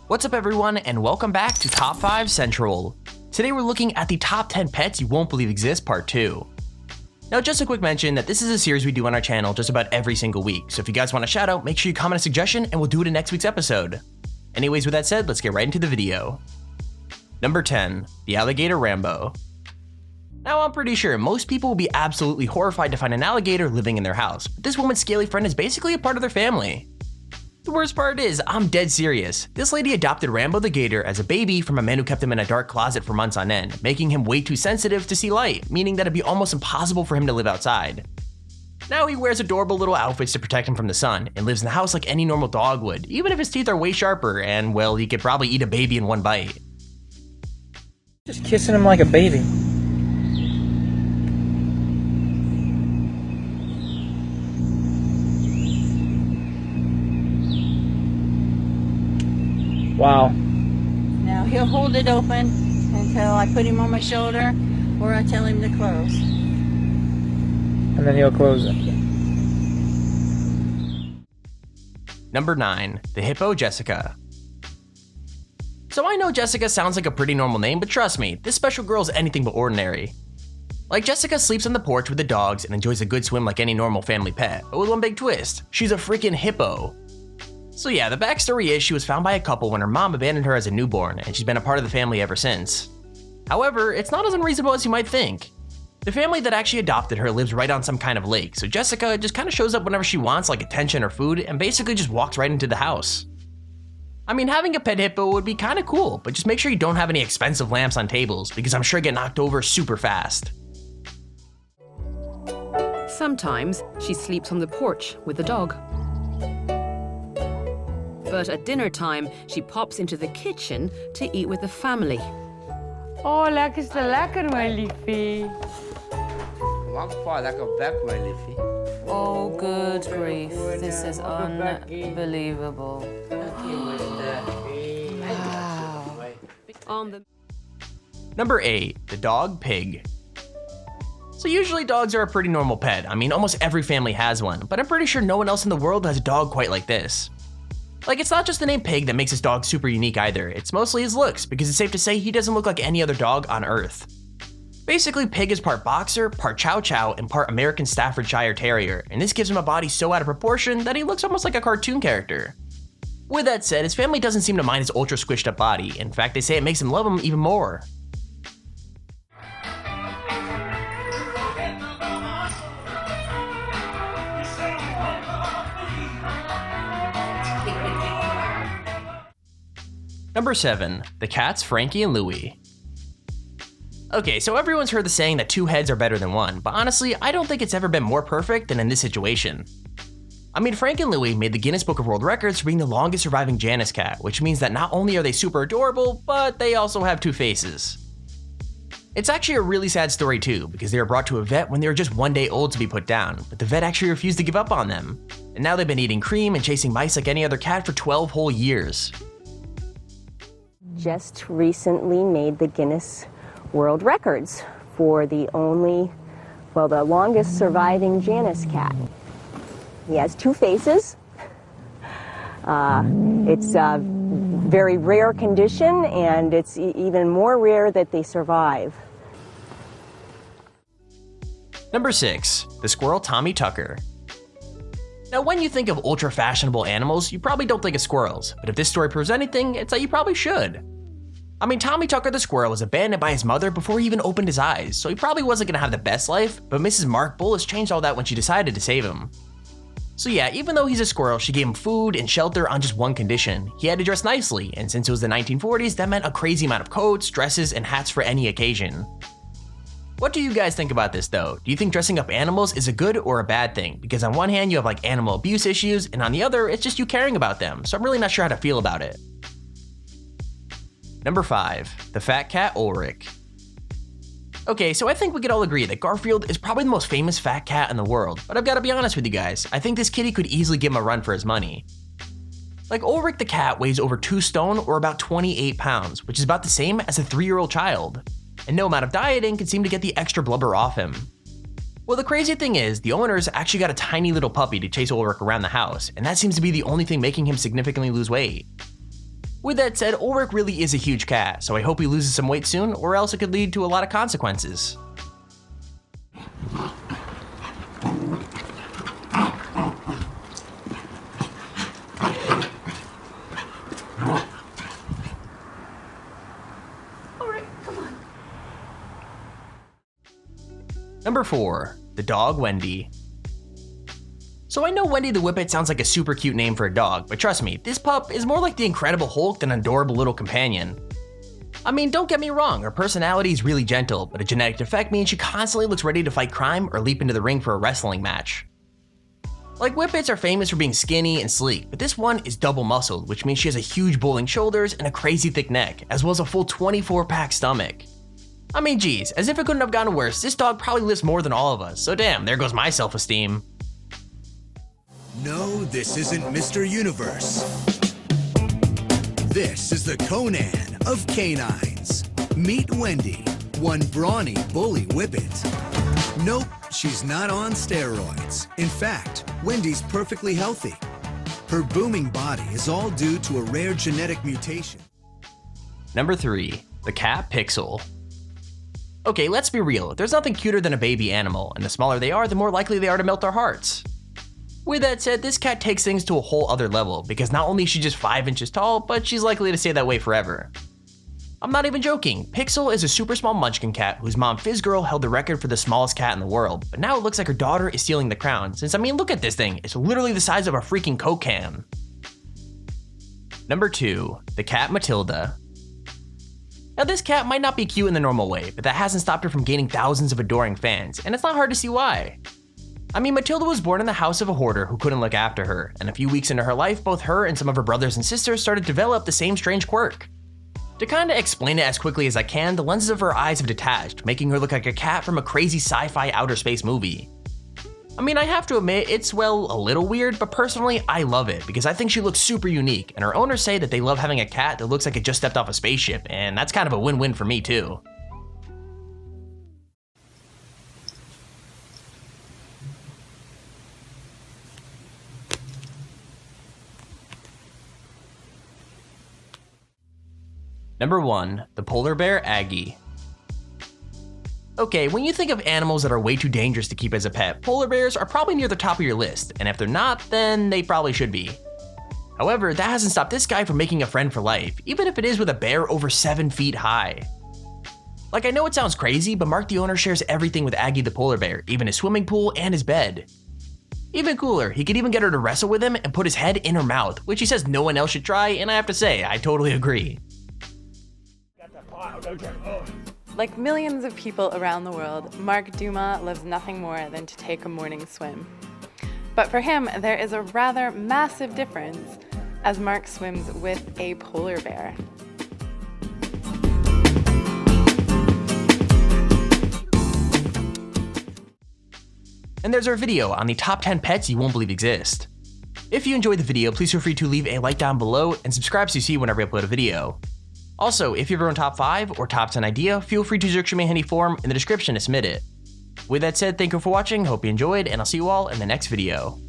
What's up everyone, and welcome back to Top 5 Central. Today we're looking at the top 10 pets you won't believe exist part 2. Now just a quick mention that this is a series we do on our channel just about every single week, so if you guys want a shout out, make sure you comment a suggestion and we'll do it in next week's episode. Anyways, with that said, let's get right into the video. Number 10, the alligator Rambo. Now I'm pretty sure most people will be absolutely horrified to find an alligator living in their house, but this woman's scaly friend is basically a part of their family. The worst part is, I'm dead serious. This lady adopted Rambo the gator as a baby from a man who kept him in a dark closet for months on end, making him way too sensitive to see light, meaning that it'd be almost impossible for him to live outside. Now he wears adorable little outfits to protect him from the sun, and lives in the house like any normal dog would, even if his teeth are way sharper, and well, he could probably eat a baby in one bite. Just kissing him like a baby. Wow. Now he'll hold it open until I put him on my shoulder or I tell him to close. And then he'll close it. Number 9, the hippo Jessica. So I know Jessica sounds like a pretty normal name, but trust me, this special girl is anything but ordinary. Like, Jessica sleeps on the porch with the dogs and enjoys a good swim like any normal family pet, but with one big twist: she's a freaking hippo. So yeah, the backstory is she was found by a couple when her mom abandoned her as a newborn, and she's been a part of the family ever since. However, it's not as unreasonable as you might think. The family that actually adopted her lives right on some kind of lake, so Jessica just kind of shows up whenever she wants, like attention or food, and basically just walks right into the house. I mean, having a pet hippo would be kind of cool, but just make sure you don't have any expensive lamps on tables, because I'm sure you get knocked over super fast. Sometimes she sleeps on the porch with the dog. But at dinner time, she pops into the kitchen to eat with the family. Oh, lekker is te lekker, my liefie. Maak pa lekker bek, my liefie. Oh, good grief. This is unbelievable. On the Number 8, the dog Pig. So usually dogs are a pretty normal pet. I mean, almost every family has one, but I'm pretty sure no one else in the world has a dog quite like this. Like, it's not just the name Pig that makes this dog super unique either, it's mostly his looks, because it's safe to say he doesn't look like any other dog on Earth. Basically, Pig is part boxer, part chow chow, and part American Staffordshire Terrier, and this gives him a body so out of proportion that he looks almost like a cartoon character. With that said, his family doesn't seem to mind his ultra squished up body. In fact, they say it makes them love him even more. Number 7, the cats Frankie and Louie. Okay, so everyone's heard the saying that 2 heads are better than 1, but honestly, I don't think it's ever been more perfect than in this situation. I mean, Frank and Louie made the Guinness Book of World Records for being the longest surviving Janus cat, which means that not only are they super adorable, but they also have 2 faces. It's actually a really sad story too, because they were brought to a vet when they were just 1 day old to be put down, but the vet actually refused to give up on them. And now they've been eating cream and chasing mice like any other cat for 12 whole years. Just recently made the Guinness World Records for the longest surviving Janus cat. He has 2 faces. It's a very rare condition, and it's even more rare that they survive. Number 6, the squirrel Tommy Tucker. Now, when you think of ultra fashionable animals, you probably don't think of squirrels, but if this story proves anything, it's that you probably should. I mean, Tommy Tucker the squirrel was abandoned by his mother before he even opened his eyes, so he probably wasn't gonna have the best life, but Mrs. Mark Bullis changed all that when she decided to save him. So yeah, even though he's a squirrel, she gave him food and shelter on just one condition: he had to dress nicely, and since it was the 1940s, that meant a crazy amount of coats, dresses, and hats for any occasion. What do you guys think about this though? Do you think dressing up animals is a good or a bad thing? Because on one hand you have like animal abuse issues, and on the other it's just you caring about them, so I'm really not sure how to feel about it. Number 5, the Fat Cat Ulric. Okay, so I think we could all agree that Garfield is probably the most famous fat cat in the world, but I've gotta be honest with you guys, I think this kitty could easily give him a run for his money. Like, Ulric the cat weighs over 2 stone or about 28 pounds, which is about the same as a 3-year-old child, and no amount of dieting can seem to get the extra blubber off him. Well, the crazy thing is, the owners actually got a tiny little puppy to chase Ulric around the house, and that seems to be the only thing making him significantly lose weight. With that said, Ulric really is a huge cat, so I hope he loses some weight soon, or else it could lead to a lot of consequences. Number 4, the dog Wendy. So I know Wendy the Whippet sounds like a super cute name for a dog, but trust me, this pup is more like the Incredible Hulk than an adorable little companion. I mean, don't get me wrong, her personality is really gentle, but a genetic defect means she constantly looks ready to fight crime or leap into the ring for a wrestling match. Like, Whippets are famous for being skinny and sleek, but this one is double muscled, which means she has a huge bowling shoulders and a crazy thick neck, as well as a full 24-pack stomach. I mean, geez, as if it couldn't have gotten worse, this dog probably lifts more than all of us, so damn, there goes my self-esteem. No, this isn't Mr. Universe. This is the Conan of canines. Meet Wendy, one brawny bully whippet. Nope, she's not on steroids. In fact, Wendy's perfectly healthy. Her booming body is all due to a rare genetic mutation. Number 3, the cat Pixel. Okay, let's be real, there's nothing cuter than a baby animal, and the smaller they are, the more likely they are to melt our hearts. With that said, this cat takes things to a whole other level, because not only is she just 5 inches tall, but she's likely to stay that way forever. I'm not even joking, Pixel is a super small munchkin cat whose mom Fizzgirl held the record for the smallest cat in the world, but now it looks like her daughter is stealing the crown, since I mean look at this thing, it's literally the size of a freaking Coke can. Number 2, the cat Matilda. Now this cat might not be cute in the normal way, but that hasn't stopped her from gaining thousands of adoring fans, and it's not hard to see why. I mean, Matilda was born in the house of a hoarder who couldn't look after her, and a few weeks into her life, both her and some of her brothers and sisters started to develop the same strange quirk. To kinda explain it as quickly as I can, the lenses of her eyes have detached, making her look like a cat from a crazy sci-fi outer space movie. I mean, I have to admit, it's, well, a little weird, but personally, I love it because I think she looks super unique, and her owners say that they love having a cat that looks like it just stepped off a spaceship, and that's kind of a win-win for me too. Number 1, the polar bear Agee. Okay, when you think of animals that are way too dangerous to keep as a pet, polar bears are probably near the top of your list, and if they're not, then they probably should be. However, that hasn't stopped this guy from making a friend for life, even if it is with a bear over 7 feet high. Like, I know it sounds crazy, but Mark the owner shares everything with Agee the polar bear, even his swimming pool and his bed. Even cooler, he could even get her to wrestle with him and put his head in her mouth, which he says no one else should try, and I have to say, I totally agree. Like millions of people around the world, Mark Dumas loves nothing more than to take a morning swim. But for him, there is a rather massive difference as Mark swims with a polar bear. And there's our video on the top 10 pets you won't believe exist. If you enjoyed the video, please feel free to leave a like down below and subscribe so you see whenever I upload a video. Also, if you have your own top 5 or top 10 idea, feel free to search me a handy form in the description to submit it. With that said, thank you for watching, hope you enjoyed, and I'll see you all in the next video.